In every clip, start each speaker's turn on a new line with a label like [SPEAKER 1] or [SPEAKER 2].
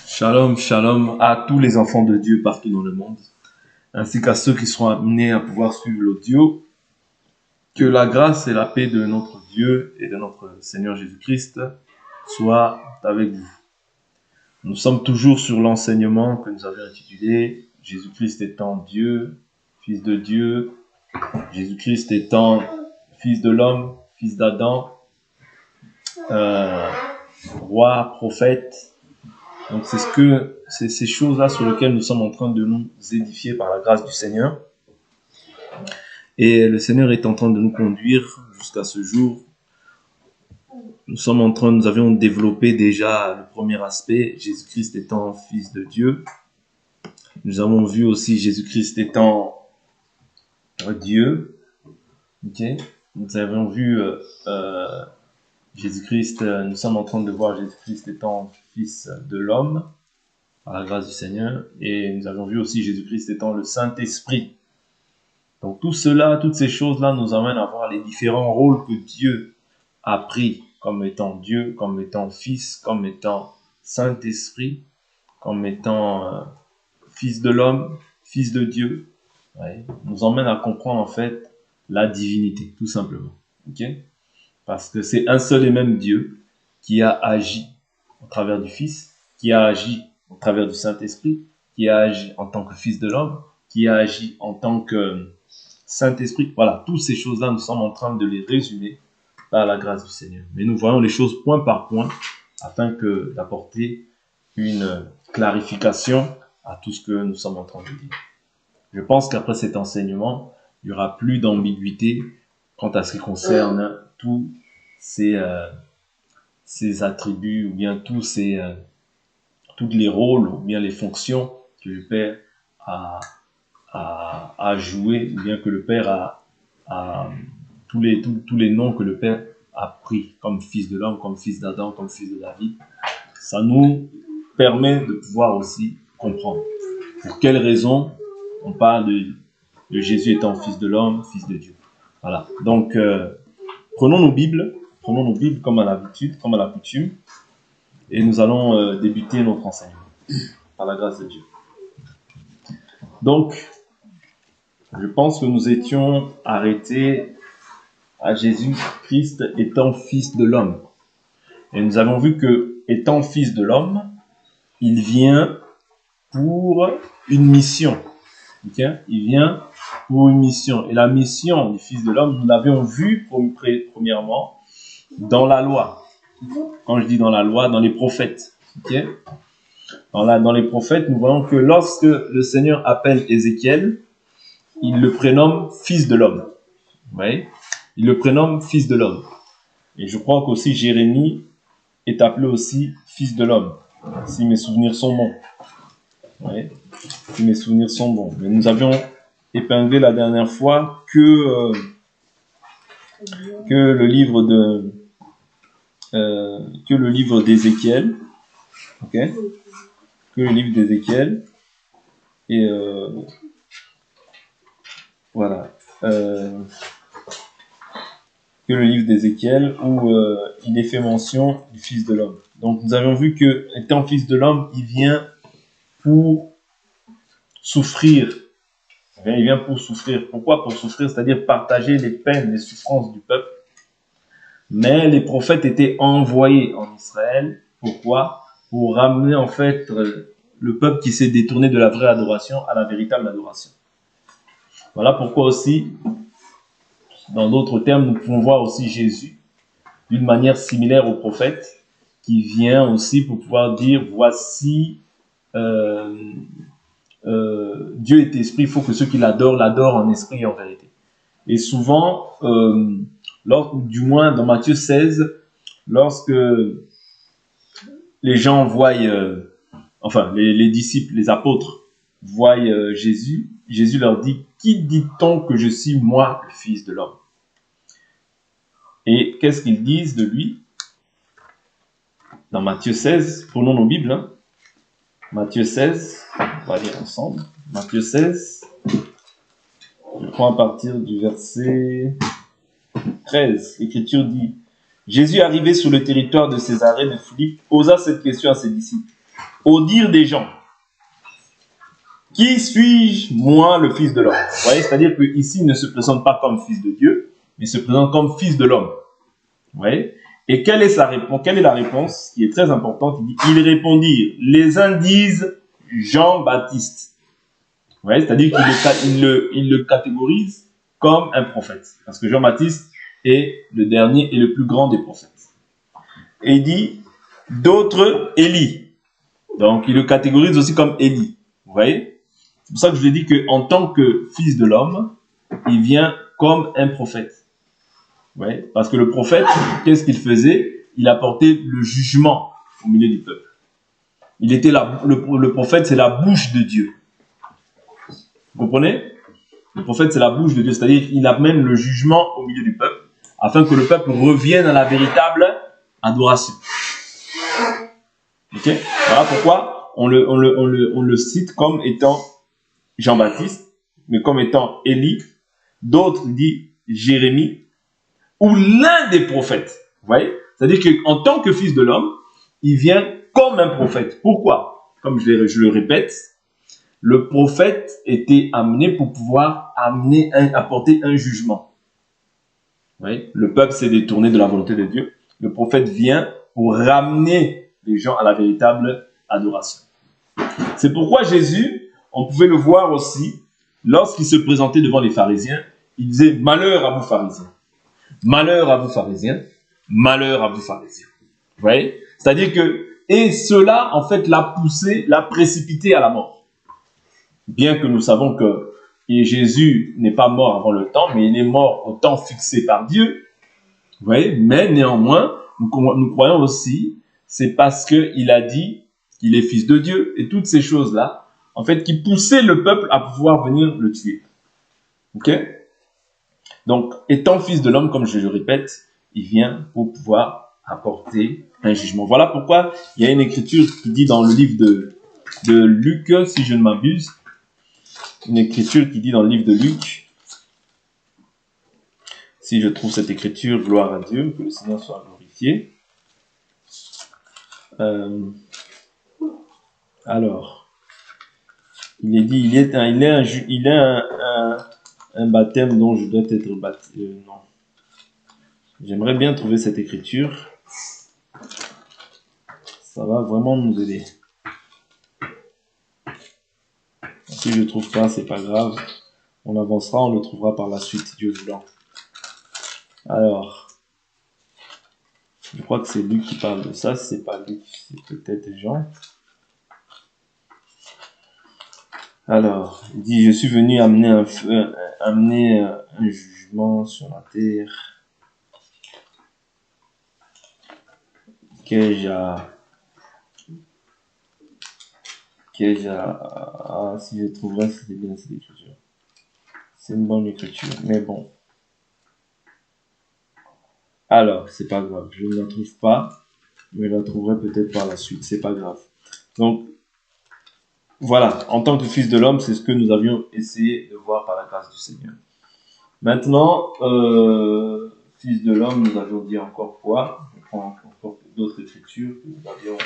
[SPEAKER 1] Shalom, shalom à tous les enfants de Dieu partout dans le monde, ainsi qu'à ceux qui seront amenés à pouvoir suivre l'audio. Que la grâce et la paix de notre Dieu et de notre Seigneur Jésus-Christ soient avec vous. Nous sommes toujours sur l'enseignement que nous avions intitulé « Jésus-Christ étant Dieu, Fils de Dieu, Jésus-Christ étant Fils de l'homme, Fils d'Adam, roi, prophète ». Donc c'est ces choses-là sur lesquelles nous sommes en train de nous édifier par la grâce du Seigneur. Et le Seigneur est en train de nous conduire jusqu'à ce jour. Nous avions développé déjà le premier aspect, Jésus-Christ étant Fils de Dieu. Nous avons vu aussi Jésus-Christ étant Dieu. Okay. Nous avons vu Jésus-Christ, nous sommes en train de voir Jésus-Christ étant Fils de l'homme, par la grâce du Seigneur. Et nous avons vu aussi Jésus-Christ étant le Saint-Esprit. Donc tout cela, toutes ces choses-là nous amènent à voir les différents rôles que Dieu a pris comme étant Dieu, comme étant Fils, comme étant Saint-Esprit, comme étant Fils de l'homme, Fils de Dieu. Ouais. Nous emmène à comprendre en fait la divinité, tout simplement. Okay? Parce que c'est un seul et même Dieu qui a agi au travers du Fils, qui a agi au travers du Saint-Esprit, qui a agi en tant que Fils de l'homme, qui a agi en tant que Saint-Esprit. Voilà, toutes ces choses-là, nous sommes en train de les résumer par la grâce du Seigneur. Mais nous voyons les choses point par point afin d'apporter une clarification à tout ce que nous sommes en train de dire. Je pense qu'après cet enseignement, il n'y aura plus d'ambiguïté quant à ce qui concerne tous ces attributs ou bien tous les rôles ou bien les fonctions que le Père a joué, ou bien que le Père tous les noms que le Père a pris, comme Fils de l'homme, comme Fils d'Adam, comme Fils de David. Ça nous permet de pouvoir aussi comprendre pour quelles raisons on parle de Jésus étant Fils de l'homme, Fils de Dieu. Voilà. Donc, prenons nos Bibles comme à l'habitude, comme à la coutume, et nous allons débuter notre enseignement par la grâce de Dieu. Donc, je pense que nous étions arrêtés à Jésus-Christ étant Fils de l'homme. Et nous avons vu que, étant Fils de l'homme, il vient pour une mission. Okay? Il vient pour une mission. Et la mission du Fils de l'homme, nous l'avions vu premièrement dans la loi. Quand je dis dans la loi, dans les prophètes. Okay? Dans les prophètes, nous voyons que lorsque le Seigneur appelle Ézéchiel, il le prénomme Fils de l'homme. Vous voyez? Il le prénomme Fils de l'homme. Et je crois qu'aussi Jérémie est appelé aussi Fils de l'homme, si mes souvenirs sont bons. Ouais, si mes souvenirs sont bons. Mais nous avions épinglé la dernière fois que le livre d'Ézéchiel, okay? Que le livre d'Ézéchiel, et voilà, que le livre d'Ézéchiel où il est fait mention du Fils de l'homme. Donc nous avons vu que étant Fils de l'homme, il vient pour souffrir. Il vient pour souffrir. Pourquoi pour souffrir? C'est-à-dire partager les peines, les souffrances du peuple. Mais les prophètes étaient envoyés en Israël. Pourquoi? Pour ramener en fait le peuple qui s'est détourné de la vraie adoration à la véritable adoration. Voilà pourquoi aussi, dans d'autres termes, nous pouvons voir aussi Jésus d'une manière similaire aux prophètes, qui vient aussi pour pouvoir dire voici Dieu est esprit, il faut que ceux qui l'adorent en esprit et en vérité. Et souvent, du moins dans Matthieu 16, lorsque les gens voient, les disciples, les apôtres voient Jésus, Jésus leur dit « Qui dit-on que je suis, moi, le Fils de l'homme ?» Et qu'est-ce qu'ils disent de lui? Dans Matthieu 16, prenons nos Bibles, hein. Matthieu 16, on va lire ensemble. Matthieu 16, je prends à partir du verset 13. L'Écriture dit « Jésus arrivé sur le territoire de Césarée de Philippe posa cette question à ses disciples. Au dire des gens, qui suis-je, moi, le Fils de l'homme? Vous voyez, c'est-à-dire qu'ici, il ne se présente pas comme Fils de Dieu, mais il se présente comme Fils de l'homme. Vous voyez? Et quelle est sa réponse? Quelle est la réponse qui est très importante? Il dit, ils répondirent, les uns disent Jean-Baptiste. Vous voyez, c'est-à-dire qu'il le catégorise comme un prophète. Parce que Jean-Baptiste est le dernier et le plus grand des prophètes. Et il dit, d'autres, Élie. Donc, il le catégorise aussi comme Élie. Vous voyez? C'est pour ça que je vous ai dit qu'en tant que fils de l'homme, il vient comme un prophète. Ouais, parce que le prophète, qu'est-ce qu'il faisait? Il apportait le jugement au milieu du peuple. Il était le prophète, c'est la bouche de Dieu. Vous comprenez? Le prophète, c'est la bouche de Dieu, c'est-à-dire qu'il amène le jugement au milieu du peuple, afin que le peuple revienne à la véritable adoration. Ok? Voilà pourquoi on le cite comme étant Jean-Baptiste, mais comme étant Élie. D'autres disent Jérémie, ou l'un des prophètes. Vous voyez? C'est-à-dire qu'en tant que fils de l'homme, il vient comme un prophète. Pourquoi? Comme je le répète, le prophète était amené pour pouvoir apporter un jugement. Vous voyez? Le peuple s'est détourné de la volonté de Dieu. Le prophète vient pour ramener les gens à la véritable adoration. C'est pourquoi Jésus, on pouvait le voir aussi, lorsqu'il se présentait devant les pharisiens, il disait « Malheur à vous pharisiens ». Malheur à vous pharisiens, malheur à vous pharisiens. Vous voyez? C'est-à-dire que, et cela, en fait, l'a précipité à la mort. Bien que nous savons que Jésus n'est pas mort avant le temps, mais il est mort au temps fixé par Dieu. Vous voyez? Mais néanmoins, nous croyons aussi, c'est parce qu'il a dit qu'il est fils de Dieu, et toutes ces choses-là, en fait, qui poussaient le peuple à pouvoir venir le tuer. Ok? Donc, étant fils de l'homme, comme je le répète, il vient pour pouvoir apporter un jugement. Voilà pourquoi il y a une écriture qui dit dans le livre de Luc, si je ne m'abuse, une écriture qui dit dans le livre de Luc, si je trouve cette écriture, gloire à Dieu, que le Seigneur soit glorifié. Alors, il est dit, il a un baptême dont je dois être baptisé. Non. J'aimerais bien trouver cette écriture. Ça va vraiment nous aider. Si je ne trouve pas, c'est pas grave. On avancera, on le trouvera par la suite, Dieu voulant. Alors, je crois que c'est Luc qui parle de ça. Si c'est pas Luc, c'est peut-être Jean. Alors, il dit, je suis venu amener un jugement sur la terre. Si je trouverais, c'était bien cette écriture. C'est une bonne écriture, mais bon. Alors, c'est pas grave, je ne la trouve pas, mais je la trouverai peut-être par la suite, c'est pas grave. Donc, voilà, en tant que fils de l'homme, c'est ce que nous avions essayé de voir par la grâce du Seigneur. Maintenant, fils de l'homme, nous avions dit encore quoi? Je prends encore d'autres écritures que nous avions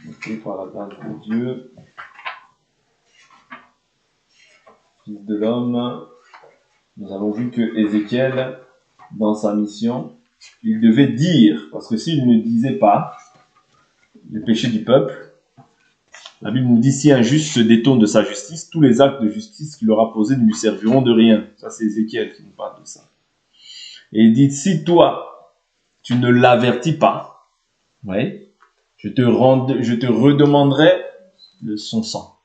[SPEAKER 1] notées par la grâce de Dieu. Fils de l'homme, nous avons vu que Ézéchiel, dans sa mission, il devait dire, parce que s'il ne disait pas les péchés du peuple, la Bible nous dit, si un juste se détourne de sa justice, tous les actes de justice qu'il aura posés ne lui serviront de rien. Ça, c'est Ézéchiel qui nous parle de ça. Et il dit, si toi, tu ne l'avertis pas, ouais, je te redemanderai son sang.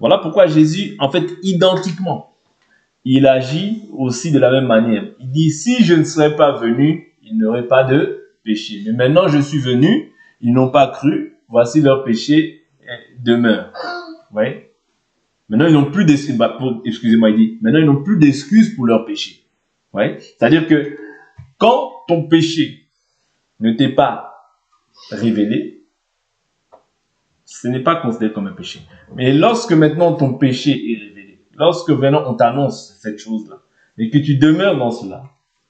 [SPEAKER 1] Voilà pourquoi Jésus, en fait, identiquement, il agit aussi de la même manière. Il dit, si je ne serais pas venu, il n'y aurait pas de péché. Mais maintenant, je suis venu, ils n'ont pas cru, voici leur péché demeure. Vous voyez? Maintenant, ils n'ont plus d'excuses. Excusez-moi, il dit, maintenant, ils n'ont plus d'excuses pour leur péché. Vous voyez? C'est-à-dire que quand ton péché ne t'est pas révélé, ce n'est pas considéré comme un péché. Mais lorsque maintenant ton péché est révélé, lorsque maintenant on t'annonce cette chose-là, et que tu demeures dans cela,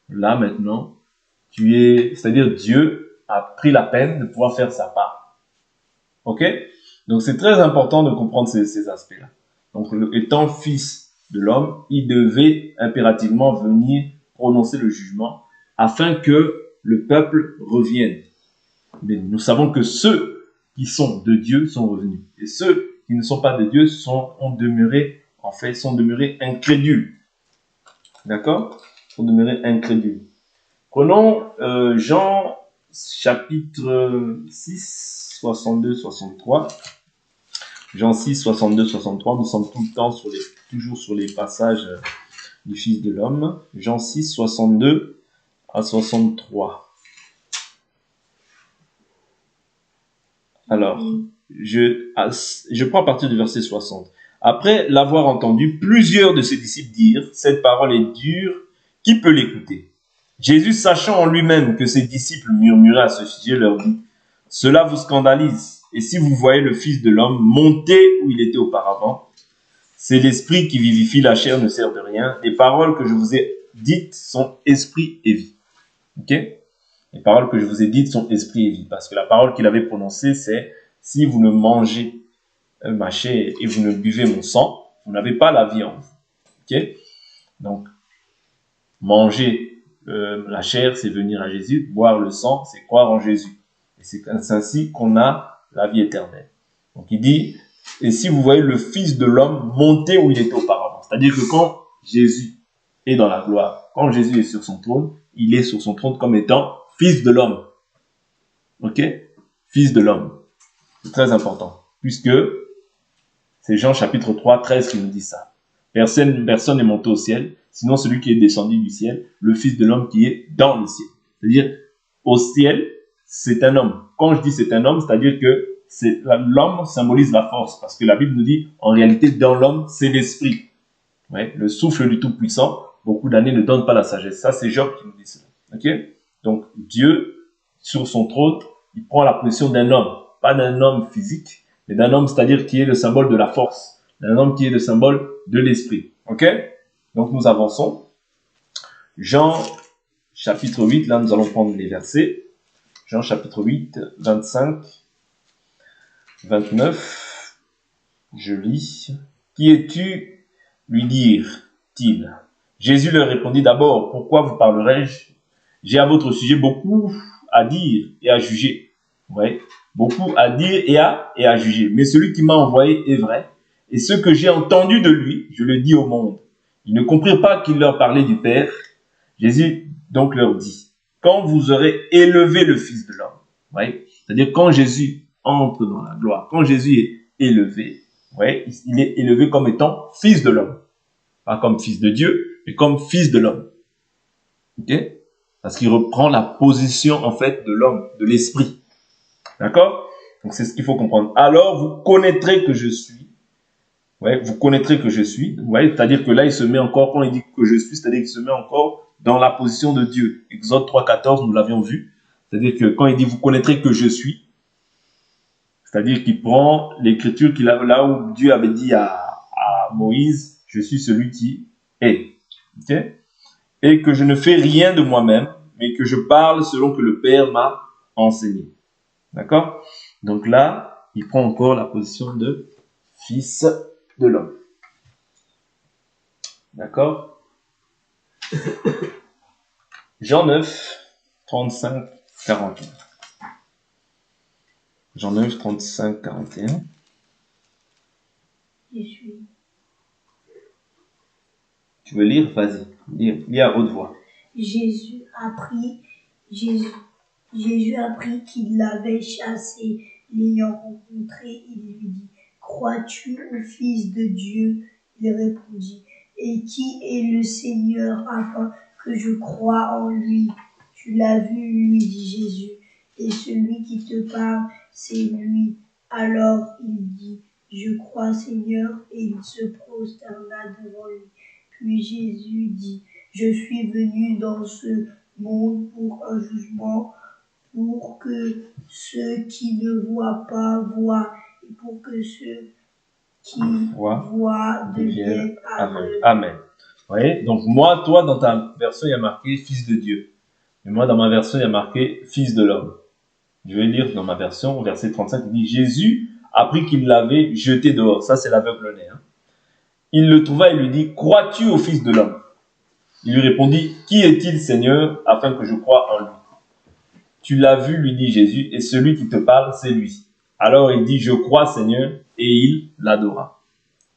[SPEAKER 1] là maintenant, c'est-à-dire Dieu a pris la peine de pouvoir faire sa part. Ok? Donc c'est très important de comprendre ces aspects-là. Donc étant fils de l'homme, il devait impérativement venir prononcer le jugement afin que le peuple revienne. Mais nous savons que ceux qui sont de Dieu sont revenus. Et ceux qui ne sont pas de Dieu sont demeurés incrédules. D'accord? Sont demeurés incrédules. Prenons Jean chapitre 6, 62-63. Jean 6, 62-63. Nous sommes tout le temps toujours sur les passages du Fils de l'homme. Jean 6, 62 à 63. Alors, je prends à partir du verset 60. Après l'avoir entendu, plusieurs de ses disciples dirent, cette parole est dure, qui peut l'écouter? Jésus, sachant en lui-même que ses disciples murmuraient à ce sujet, leur dit, cela vous scandalise. Et si vous voyez le Fils de l'homme monter où il était auparavant, c'est l'esprit qui vivifie, la chair ne sert de rien. Les paroles que je vous ai dites sont esprit et vie. Ok? Les paroles que je vous ai dites sont esprit et vie. Parce que la parole qu'il avait prononcée, c'est si vous ne mangez ma chair et vous ne buvez mon sang, vous n'avez pas la vie en vous. Ok? Donc, manger la chair, c'est venir à Jésus. Boire le sang, c'est croire en Jésus. Et c'est ainsi qu'on a la vie éternelle. Donc, il dit, et si vous voyez le Fils de l'homme monter où il était auparavant. C'est-à-dire que quand Jésus est dans la gloire, quand Jésus est sur son trône, il est sur son trône comme étant Fils de l'homme. Ok? Fils de l'homme. C'est très important. Puisque c'est Jean chapitre 3, 13 qui nous dit ça. Personne n'est monté au ciel, sinon celui qui est descendu du ciel, le Fils de l'homme qui est dans le ciel. C'est-à-dire, au ciel, c'est un homme. Quand je dis c'est un homme, c'est-à-dire que l'homme symbolise la force. Parce que la Bible nous dit, en réalité, dans l'homme, c'est l'esprit. Ouais, le souffle du Tout-Puissant, beaucoup d'années ne donne pas la sagesse. Ça, c'est Job qui nous dit cela. Ok? Donc, Dieu, sur son trône, il prend la position d'un homme. Pas d'un homme physique, mais d'un homme, c'est-à-dire qui est le symbole de la force. D'un homme qui est le symbole de l'esprit. Ok? Donc, nous avançons. Jean, chapitre 8, là, nous allons prendre les versets. Jean, chapitre 8, 25, 29. Je lis. Qui es-tu? Lui dirent-ils. Jésus leur répondit d'abord, pourquoi vous parlerai-je? J'ai à votre sujet beaucoup à dire et à juger. Ouais, beaucoup à dire et à juger. Mais celui qui m'a envoyé est vrai. Et ce que j'ai entendu de lui, je le dis au monde. Ils ne comprirent pas qu'il leur parlait du Père. Jésus donc leur dit, quand vous aurez élevé le Fils de l'homme, ouais, c'est-à-dire quand Jésus entre dans la gloire, quand Jésus est élevé, ouais, il est élevé comme étant Fils de l'homme. Pas comme Fils de Dieu, mais comme Fils de l'homme. Ok? Parce qu'il reprend la position, en fait, de l'homme, de l'esprit. D'accord? Donc, c'est ce qu'il faut comprendre. Alors, vous connaîtrez que je suis. Ouais, vous connaîtrez que je suis. Ouais, c'est-à-dire que là, il se met encore, quand il dit que je suis, c'est-à-dire qu'il se met encore dans la position de Dieu. Exode 3,14, nous l'avions vu. C'est-à-dire que quand il dit vous connaîtrez que je suis, c'est-à-dire qu'il prend l'écriture là où Dieu avait dit à Moïse, je suis celui qui est. Okay? Et que je ne fais rien de moi-même, mais que je parle selon que le Père m'a enseigné. D'accord? Donc là, il prend encore la position de Fils de l'homme. D'accord? Jean 9, 35, 41. Jean 9, 35, 41.
[SPEAKER 2] Je suis.
[SPEAKER 1] Tu veux lire? Vas-y. Lis à haute voix.
[SPEAKER 2] Jésus apprit qu'il l'avait chassé. L'ayant rencontré, il lui dit, crois-tu au Fils de Dieu? Il répondit, et qui est le Seigneur afin que je croie en lui? Tu l'as vu, lui dit Jésus, et celui qui te parle, c'est lui. Alors il dit, je crois Seigneur, et il se prosterna devant lui. Puis Jésus dit, je suis venu dans ce monde pour un jugement, pour que ceux qui ne voient pas voient, et pour que ceux qui voient deviennent aveugles.
[SPEAKER 1] Amen. Vous voyez? Donc moi, toi, dans ta version, il y a marqué Fils de Dieu. Et moi, dans ma version, il y a marqué Fils de l'homme. Je vais lire dans ma version, verset 35, il dit « Jésus apprit qu'il l'avait jeté dehors. » Ça, c'est l'aveugle-né. Hein. Il le trouva et lui dit « Crois-tu au Fils de l'homme ?» Il lui répondit « Qui est-il, Seigneur, afin que je croie en lui ?» « Tu l'as vu, lui dit Jésus, et celui qui te parle, c'est lui. » Alors il dit « Je crois, Seigneur », et il l'adora.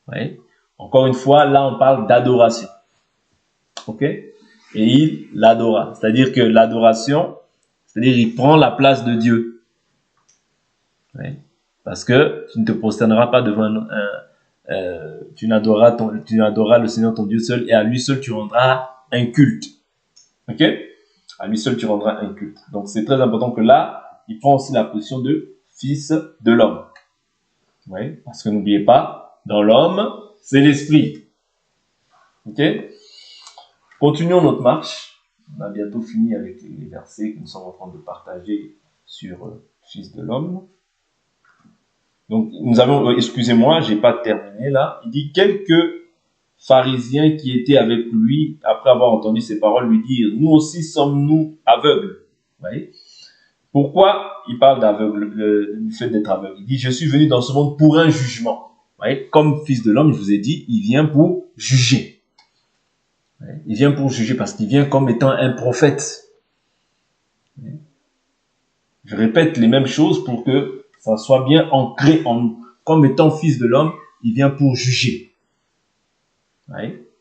[SPEAKER 1] Ouais. Encore une fois, là, on parle d'adoration. Ok? Et il l'adora. C'est-à-dire que l'adoration, c'est-à-dire il prend la place de Dieu. Ouais. Parce que tu ne te prosterneras pas devant tu n'adoreras le Seigneur ton Dieu seul, et à lui seul tu rendras un culte. Ok? À lui seul tu rendras un culte. Donc c'est très important que là, il prend aussi la position de fils de l'homme. Oui, parce que n'oubliez pas, dans l'homme, c'est l'esprit. Ok? Continuons notre marche. On a bientôt fini avec les versets que nous sommes en train de partager sur fils de l'homme. Donc nous avons, excusez-moi, j'ai pas terminé là. Il dit quelques pharisiens qui étaient avec lui, après avoir entendu ces paroles, lui dire « Nous aussi sommes-nous aveugles ?» Vous voyez? Pourquoi il parle d'aveugle, du fait d'être aveugle? Il dit « Je suis venu dans ce monde pour un jugement. » Vous voyez? Comme fils de l'homme, je vous ai dit, il vient pour juger. Il vient pour juger parce qu'il vient comme étant un prophète. Je répète les mêmes choses pour que ça soit bien ancré en nous. Comme étant fils de l'homme, il vient pour juger.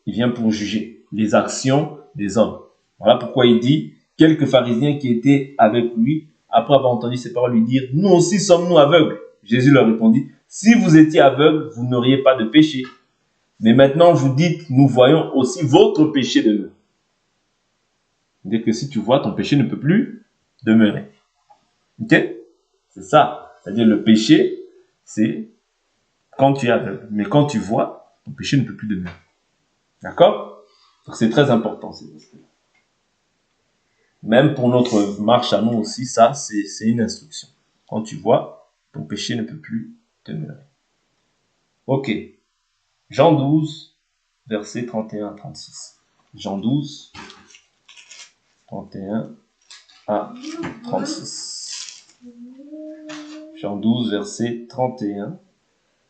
[SPEAKER 1] Il vient pour juger les actions des hommes. Voilà pourquoi il dit, quelques pharisiens qui étaient avec lui, après avoir entendu ces paroles, lui dire, nous aussi sommes-nous aveugles. Jésus leur répondit, si vous étiez aveugles, vous n'auriez pas de péché. Mais maintenant, vous dites, nous voyons aussi votre péché demeurer. C'est-à-dire que si tu vois, ton péché ne peut plus demeurer. Ok? C'est ça. C'est-à-dire le péché, c'est quand tu es aveugle. Mais quand tu vois, ton péché ne peut plus demeurer. D'accord? Donc c'est très important ces aspects-là. Même pour notre marche à nous aussi, ça, c'est une instruction. Quand tu vois, ton péché ne peut plus demeurer. Ok. Jean 12, versets 31 à 36. Jean 12, 31 à 36. Jean 12, versets 31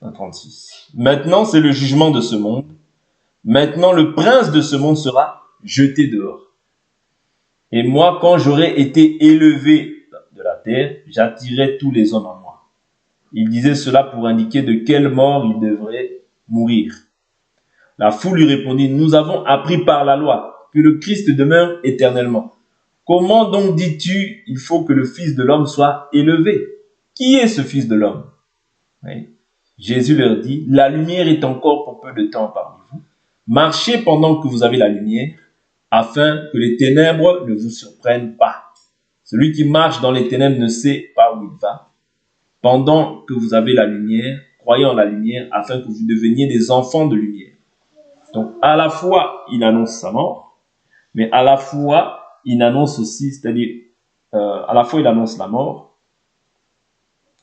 [SPEAKER 1] à 36. Maintenant, c'est le jugement de ce monde. Maintenant, le prince de ce monde sera jeté dehors. Et moi, quand j'aurai été élevé de la terre, j'attirerai tous les hommes à moi. Il disait cela pour indiquer de quelle mort il devrait mourir. La foule lui répondit, nous avons appris par la loi que le Christ demeure éternellement. Comment donc dis-tu, il faut que le Fils de l'homme soit élevé? Qui est ce Fils de l'homme? Oui. Jésus leur dit, la lumière est encore pour peu de temps parmi vous. Marchez pendant que vous avez la lumière, afin que les ténèbres ne vous surprennent pas. Celui qui marche dans les ténèbres ne sait pas où il va. Pendant que vous avez la lumière, croyez en la lumière, afin que vous deveniez des enfants de lumière. Donc, à la fois, il annonce sa mort, mais à la fois, il annonce aussi, c'est-à-dire, à la fois, il annonce la mort,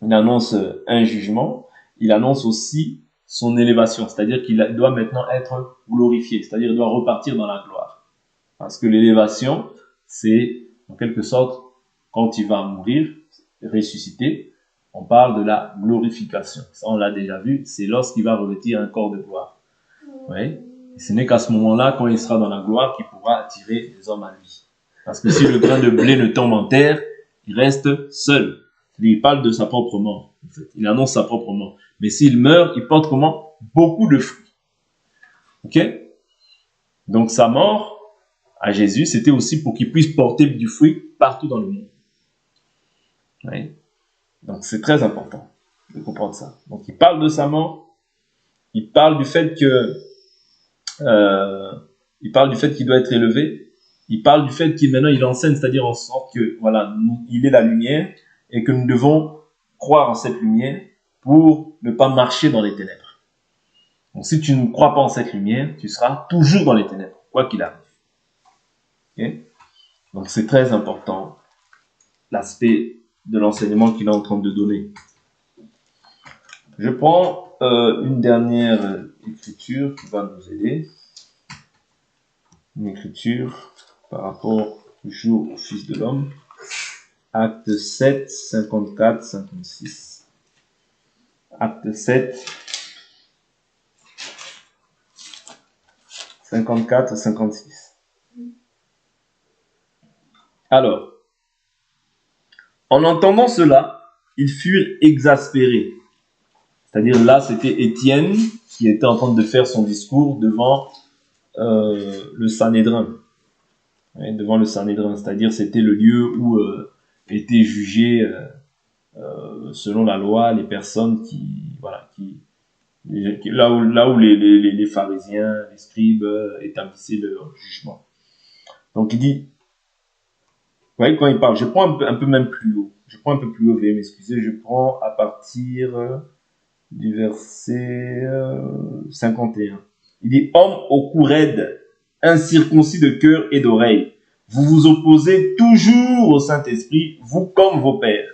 [SPEAKER 1] il annonce un jugement, il annonce aussi son élévation, c'est-à-dire qu'il doit maintenant être glorifié, c'est-à-dire il doit repartir dans la gloire. Parce que l'élévation, c'est en quelque sorte, quand il va mourir, ressusciter, on parle de la glorification. Ça, on l'a déjà vu, c'est lorsqu'il va revêtir un corps de gloire. Oui. Et ce n'est qu'à ce moment-là, quand il sera dans la gloire, qu'il pourra attirer les hommes à lui. Parce que si le grain de blé ne tombe en terre, il reste seul. Il parle de sa propre mort. En fait. Il annonce sa propre mort. Mais s'il meurt, il porte comment? Beaucoup de fruits. Ok? Donc sa mort à Jésus, c'était aussi pour qu'il puisse porter du fruit partout dans le monde. Oui. Donc c'est très important de comprendre ça. Donc il parle de sa mort. Il parle du fait que il parle du fait qu'il doit être élevé. Il parle du fait qu'il maintenant il enseigne, c'est-à-dire en sorte que voilà, il est la lumière et que nous devons croire en cette lumière pour ne pas marcher dans les ténèbres. Donc si tu ne crois pas en cette lumière, tu seras toujours dans les ténèbres, quoi qu'il arrive. Okay? Donc c'est très important l'aspect de l'enseignement qu'il est en train de donner. Je prends une dernière écriture qui va nous aider. Une écriture par rapport toujours au Fils de l'homme. Acte 7, 54, 56. Acte 7, 54, 56. Alors, en entendant cela, ils furent exaspérés. C'est-à-dire là, c'était Étienne qui était en train de faire son discours devant le Sanhédrin. Ouais, devant le Sanhédrin, c'est-à-dire c'était le lieu où étaient jugés selon la loi les personnes là où les pharisiens, les scribes établissaient leur jugement. Donc il dit, vous voyez quand il parle, je prends un peu même plus haut, veuillez m'excuser, je prends à partir du verset 51. Il dit, homme au cou raide, incirconcis de cœur et d'oreille, vous vous opposez toujours au Saint-Esprit, vous comme vos pères.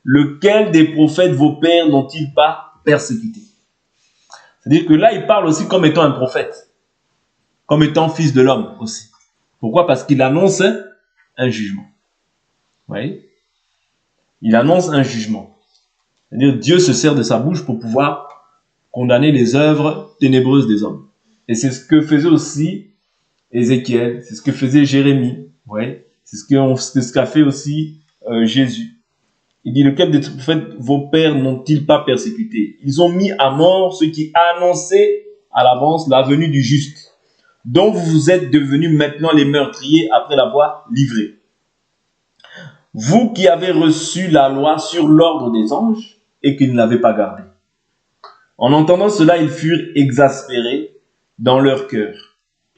[SPEAKER 1] Lequel des prophètes vos pères n'ont-ils pas persécuté? C'est-à-dire que là, il parle aussi comme étant un prophète, comme étant fils de l'homme aussi. Pourquoi? Parce qu'il annonce un jugement. Vous voyez? Il annonce un jugement. C'est-à-dire Dieu se sert de sa bouche pour pouvoir condamner les œuvres ténébreuses des hommes. Et c'est ce que faisait aussi Ézéchiel, c'est ce que faisait Jérémie, ouais, c'est ce qu'a fait aussi Jésus. Il dit, lequel des prophètes vos pères n'ont-ils pas persécuté? Ils ont mis à mort ceux qui annonçaient à l'avance la venue du juste, dont vous vous êtes devenus maintenant les meurtriers après l'avoir livré. Vous qui avez reçu la loi sur l'ordre des anges et qui ne l'avez pas gardée. En entendant cela, ils furent exaspérés dans leur cœur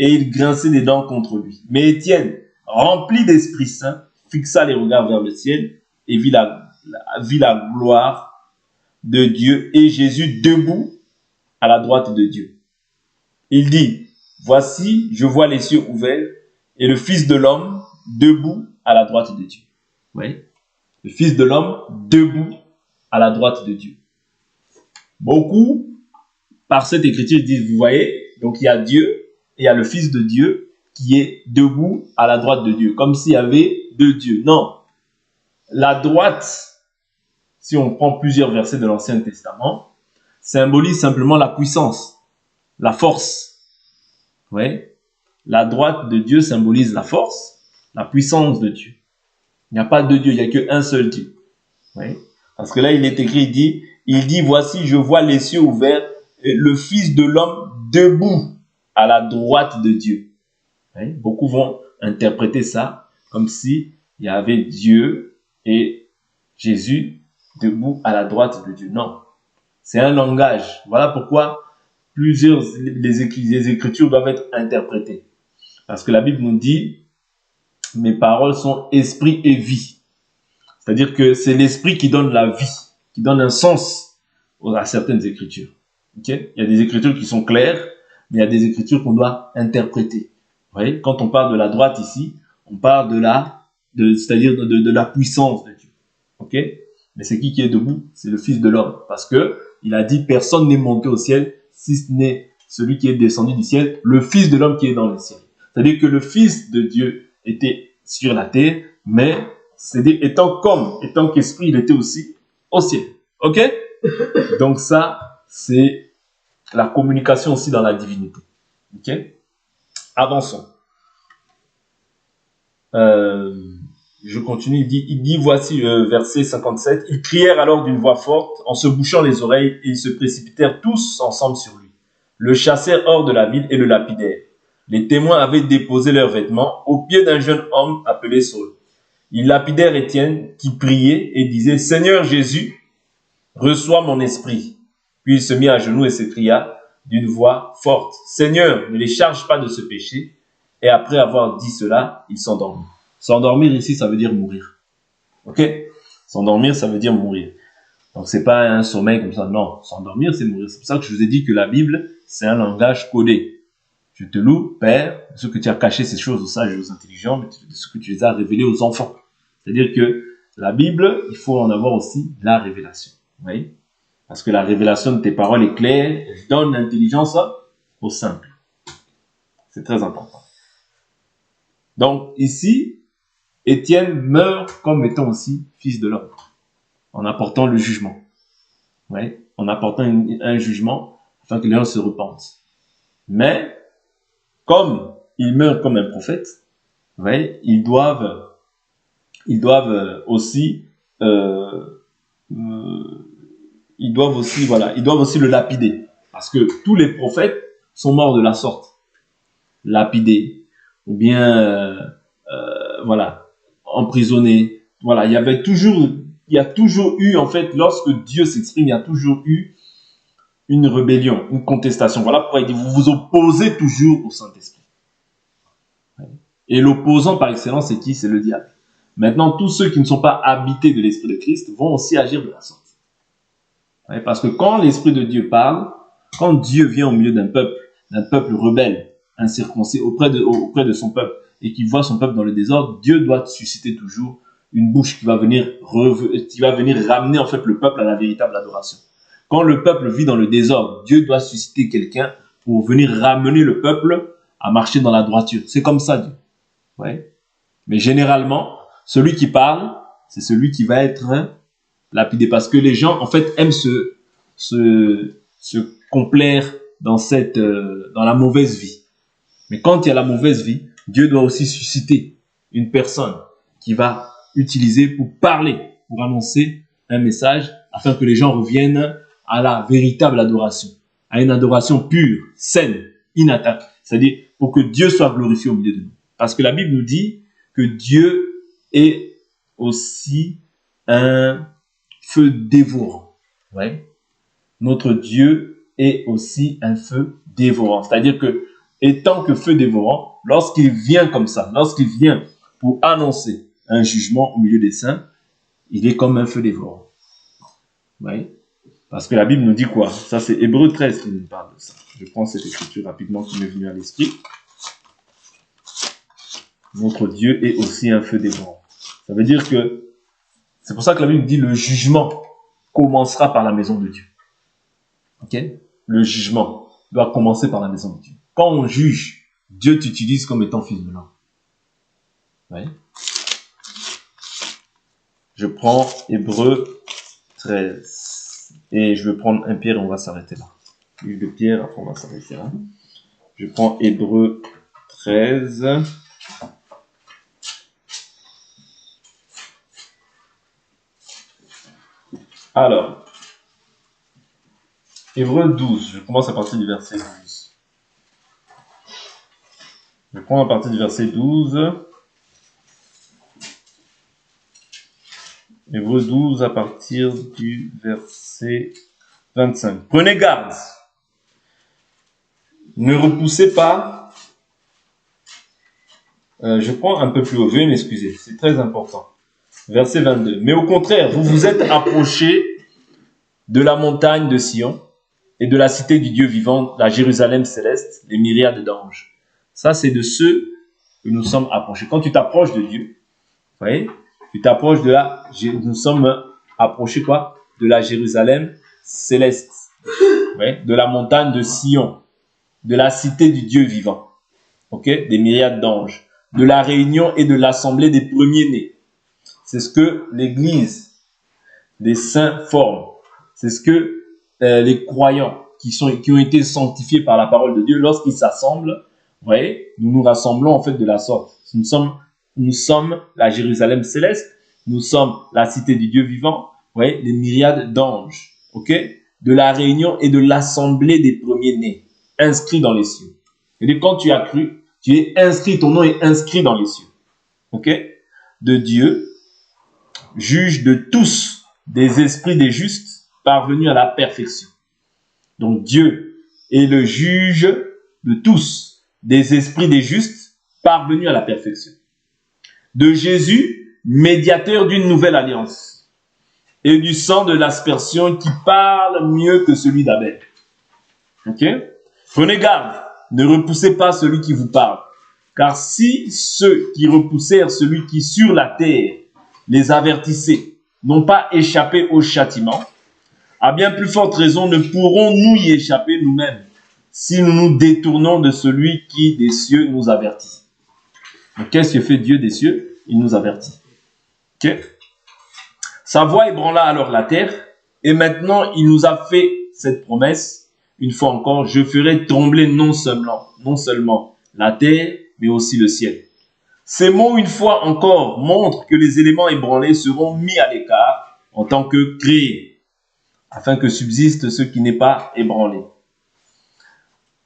[SPEAKER 1] et ils grinçaient des dents contre lui. Mais Étienne, rempli d'Esprit Saint, fixa les regards vers le ciel et vit la gloire de Dieu et Jésus debout à la droite de Dieu. Il dit, voici, je vois les cieux ouverts et le Fils de l'homme debout à la droite de Dieu. Oui. Le Fils de l'homme debout à la droite de Dieu. Beaucoup, par cette écriture, disent, vous voyez, donc il y a Dieu et il y a le Fils de Dieu qui est debout à la droite de Dieu, comme s'il y avait deux dieux. Non. La droite, si on prend plusieurs versets de l'Ancien Testament, symbolise simplement la puissance, la force. Oui. La droite de Dieu symbolise la force, la puissance de Dieu. Il n'y a pas deux dieux, il n'y a qu'un seul Dieu. Oui. Parce que là, il est écrit, il dit, voici, je vois les cieux ouverts, et le Fils de l'homme debout à la droite de Dieu. Oui. Beaucoup vont interpréter ça comme si il y avait Dieu et Jésus debout à la droite de Dieu. Non. C'est un langage. Voilà pourquoi les Écritures doivent être interprétées. Parce que la Bible nous dit, mes paroles sont esprit et vie. C'est-à-dire que c'est l'esprit qui donne la vie, qui donne un sens à certaines écritures. Okay? Il y a des écritures qui sont claires, mais il y a des écritures qu'on doit interpréter. Vous voyez? Quand on parle de la droite ici, on parle c'est-à-dire de la puissance de Dieu. Okay? Mais c'est qui est debout? C'est le Fils de l'homme. Parce que il a dit, personne n'est monté au ciel, si ce n'est celui qui est descendu du ciel, le Fils de l'homme qui est dans le ciel. C'est-à-dire que le Fils de Dieu était sur la terre, mais c'est-à-dire étant qu'esprit, il était aussi au ciel. Ok? Donc ça, c'est la communication aussi dans la divinité. Ok? Avançons. Je continue, il dit voici verset 57, ils crièrent alors d'une voix forte en se bouchant les oreilles et ils se précipitèrent tous ensemble sur lui. Le chassèrent hors de la ville et le lapidèrent. Les témoins avaient déposé leurs vêtements au pied d'un jeune homme appelé Saul. Ils lapidèrent Étienne qui priait et disait, Seigneur Jésus, reçois mon esprit. Puis il se mit à genoux et s'écria d'une voix forte, Seigneur, ne les charge pas de ce péché. Et après avoir dit cela, il s'endormit. S'endormir ici, ça veut dire mourir. Ok? S'endormir, ça veut dire mourir. Donc c'est pas un sommeil comme ça, non. S'endormir, c'est mourir. C'est pour ça que je vous ai dit que la Bible, c'est un langage codé. Je te loue, Père, de ce que tu as caché ces choses aux sages et aux intelligents, mais de ce que tu les as révélées aux enfants. C'est-à-dire que la Bible, il faut en avoir aussi la révélation. Vous voyez? Parce que la révélation de tes paroles est claire, elle donne l'intelligence au simple. C'est très important. Donc ici, Étienne meurt comme étant aussi fils de l'homme, en apportant le jugement. Ouais, en apportant un jugement afin que les gens se repentent. Mais, comme il meurt comme un prophète, ouais, ils doivent aussi, ils doivent aussi le lapider. Parce que tous les prophètes sont morts de la sorte. Lapidés, ou bien, emprisonnés. Voilà, il y a toujours eu, en fait, lorsque Dieu s'exprime, il y a toujours eu une rébellion, une contestation. Voilà pourquoi il dit, vous vous opposez toujours au Saint-Esprit. Et l'opposant par excellence, c'est qui? C'est le diable. Maintenant, tous ceux qui ne sont pas habités de l'Esprit de Christ vont aussi agir de la sorte. Parce que quand l'Esprit de Dieu parle, quand Dieu vient au milieu d'un peuple rebelle, incirconcis, auprès de son peuple, et qui voit son peuple dans le désordre, Dieu doit susciter toujours une bouche qui va venir ramener en fait le peuple à la véritable adoration. Quand le peuple vit dans le désordre, Dieu doit susciter quelqu'un pour venir ramener le peuple à marcher dans la droiture. C'est comme ça, Dieu. Ouais. Mais généralement, celui qui parle, c'est celui qui va être lapidé. Parce que les gens, en fait, aiment se complaire dans la mauvaise vie. Mais quand il y a la mauvaise vie, Dieu doit aussi susciter une personne qui va utiliser pour parler, pour annoncer un message, afin que les gens reviennent à la véritable adoration, à une adoration pure, saine, inattaquée. C'est-à-dire pour que Dieu soit glorifié au milieu de nous. Parce que la Bible nous dit que Dieu est aussi un feu dévorant. Ouais. Notre Dieu est aussi un feu dévorant. C'est-à-dire que, étant que feu dévorant, lorsqu'il vient comme ça, lorsqu'il vient pour annoncer un jugement au milieu des saints, il est comme un feu dévorant. Ouais. Parce que la Bible nous dit quoi? Ça, c'est Hébreux 13 qui nous parle de ça. Je prends cette écriture rapidement qui m'est venue à l'esprit. Notre Dieu est aussi un feu dévorant. Ça veut dire que, c'est pour ça que la Bible dit le jugement commencera par la maison de Dieu. Ok? Le jugement doit commencer par la maison de Dieu. Quand on juge, Dieu t'utilise comme étant fils de l'homme. Ouais. Je prends Hébreux 13 et je vais prendre un Pierre et on va s'arrêter là. Livre de Pierre, après on va s'arrêter là. Je prends Hébreux 13. Alors, Hébreux 12, je commence à partir du verset 12. Je prends à partir du verset 12. Hébreux 12 à partir du verset 25. Prenez garde. Ne repoussez pas. Je prends un peu plus haut, veuillez m'excuser, c'est très important. Verset 22. Mais au contraire, vous vous êtes approchés de la montagne de Sion et de la cité du Dieu vivant, la Jérusalem céleste, les myriades d'anges. Ça, c'est de ceux que nous sommes approchés. Quand tu t'approches de Dieu, vous voyez, tu t'approches nous sommes approchés quoi? De la Jérusalem céleste, ouais, de la montagne de Sion, de la cité du Dieu vivant, ok, des myriades d'anges, de la réunion et de l'assemblée des premiers-nés. C'est ce que l'Église des saints forme. C'est ce que les croyants qui ont été sanctifiés par la parole de Dieu, lorsqu'ils s'assemblent, vous voyez, nous nous rassemblons en fait de la sorte. Nous sommes la Jérusalem céleste, nous sommes la cité du Dieu vivant, vous voyez, des myriades d'anges, ok, de la réunion et de l'assemblée des premiers-nés, inscrits dans les cieux. Et quand tu as cru, tu es inscrit, ton nom est inscrit dans les cieux, ok, de Dieu, juge de tous des esprits des justes parvenus à la perfection. Donc Dieu est le juge de tous des esprits des justes parvenus à la perfection. De Jésus, médiateur d'une nouvelle alliance, et du sang de l'aspersion qui parle mieux que celui d'Abel. Ok? Prenez garde, ne repoussez pas celui qui vous parle, car si ceux qui repoussèrent celui qui sur la terre les avertissait n'ont pas échappé au châtiment, à bien plus forte raison ne pourrons-nous y échapper nous-mêmes si nous nous détournons de celui qui des cieux nous avertit. Donc, qu'est-ce que fait Dieu des cieux? il nous avertit. Ok? Sa voix ébranla alors la terre, et maintenant il nous a fait cette promesse, une fois encore, je ferai trembler non seulement la terre, mais aussi le ciel. Ces mots, une fois encore, montrent que les éléments ébranlés seront mis à l'écart en tant que créés, afin que subsiste ce qui n'est pas ébranlé.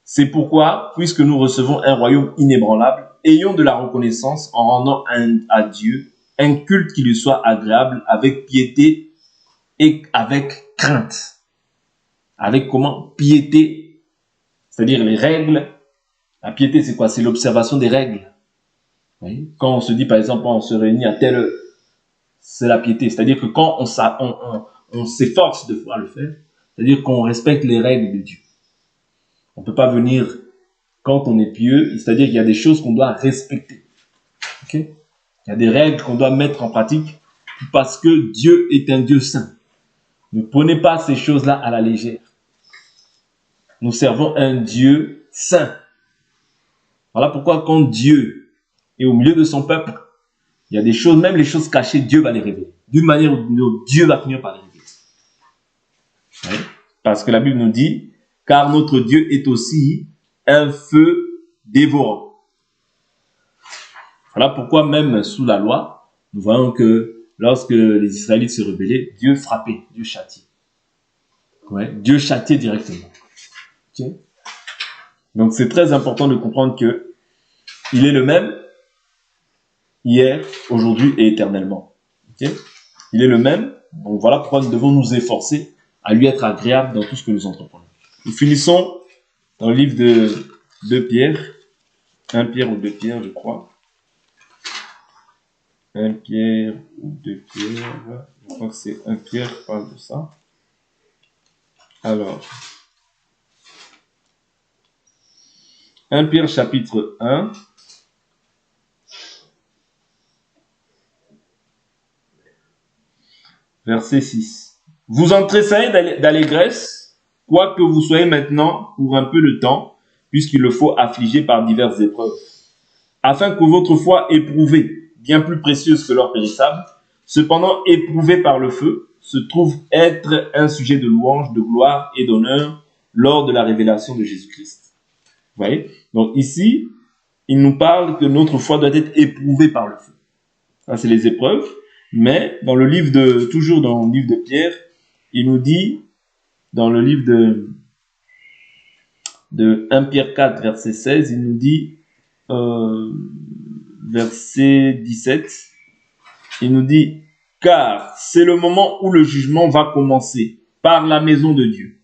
[SPEAKER 1] C'est pourquoi, puisque nous recevons un royaume inébranlable, ayons de la reconnaissance en rendant à Dieu un culte qui lui soit agréable avec piété et avec crainte. Avec comment? Piété, c'est-à-dire les règles. La piété, c'est quoi? C'est l'observation des règles. Oui. Quand on se dit, par exemple, on se réunit à telle heure, c'est la piété. C'est-à-dire que quand on s'efforce de pouvoir le faire, c'est-à-dire qu'on respecte les règles de Dieu. On ne peut pas venir quand on est pieux, c'est-à-dire qu'il y a des choses qu'on doit respecter. Okay? Il y a des règles qu'on doit mettre en pratique parce que Dieu est un Dieu saint. Ne prenez pas ces choses-là à la légère. Nous servons un Dieu saint. Voilà pourquoi quand Dieu est au milieu de son peuple, il y a des choses, même les choses cachées, Dieu va les révéler. D'une manière ou d'une autre, Dieu va finir par les révéler. Oui? Parce que la Bible nous dit, car notre Dieu est aussi un feu dévorant. Voilà pourquoi même sous la loi, nous voyons que lorsque les Israélites se rebellaient, Dieu frappait, Dieu châtiait. Ouais, Dieu châtiait directement. Okay? Donc c'est très important de comprendre que il est le même hier, aujourd'hui et éternellement. Okay? Il est le même. Donc voilà pourquoi nous devons nous efforcer à lui être agréable dans tout ce que nous entreprenons. Nous finissons dans le livre de Pierre, 1 Pierre ou 2 Pierre, je crois. 1 Pierre ou 2 Pierre, je crois que c'est 1 Pierre qui parle de ça. Alors, 1 Pierre chapitre 1, verset 6. Vous en tressaillez d'allégresse, quoique vous soyez maintenant pour un peu de temps, puisqu'il le faut affliger par diverses épreuves, afin que votre foi éprouvée, bien plus précieuse que l'or périssable, cependant éprouvée par le feu, se trouve être un sujet de louange, de gloire et d'honneur lors de la révélation de Jésus-Christ. Vous voyez? Donc ici, il nous parle que notre foi doit être éprouvée par le feu. Ça, c'est les épreuves. Mais dans le livre toujours dans le livre de Pierre, il nous dit, dans le livre de 1 Pierre 4, verset 16, il nous dit, verset 17, il nous dit, car c'est le moment où le jugement va commencer par la maison de Dieu.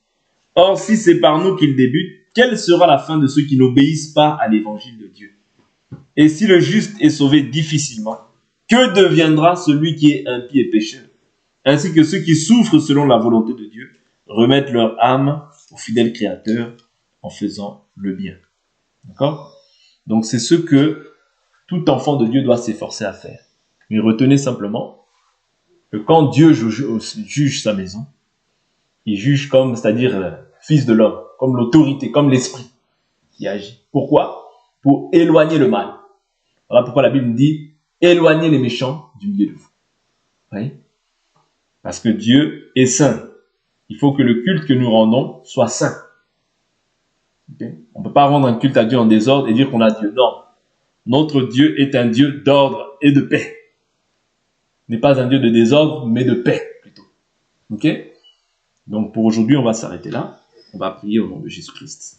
[SPEAKER 1] Or, si c'est par nous qu'il débute, quelle sera la fin de ceux qui n'obéissent pas à l'évangile de Dieu? Et si le juste est sauvé difficilement, que deviendra celui qui est impie et pécheur? Ainsi que ceux qui souffrent selon la volonté de Dieu remettent leur âme au fidèle Créateur en faisant le bien. D'accord? Donc c'est ce que tout enfant de Dieu doit s'efforcer à faire. Mais retenez simplement que quand Dieu juge sa maison, il juge comme, c'est-à-dire fils de l'homme, comme l'autorité, comme l'esprit qui agit. Pourquoi? Pour éloigner le mal. Voilà pourquoi la Bible nous dit, éloignez les méchants du milieu de vous. Oui? Parce que Dieu est saint. Il faut que le culte que nous rendons soit saint. Okay? On ne peut pas rendre un culte à Dieu en désordre et dire qu'on a Dieu. Non. Notre Dieu est un Dieu d'ordre et de paix. Il n'est pas un Dieu de désordre, mais de paix, plutôt. Ok? Donc pour aujourd'hui, on va s'arrêter là. On va prier au nom de Jésus-Christ.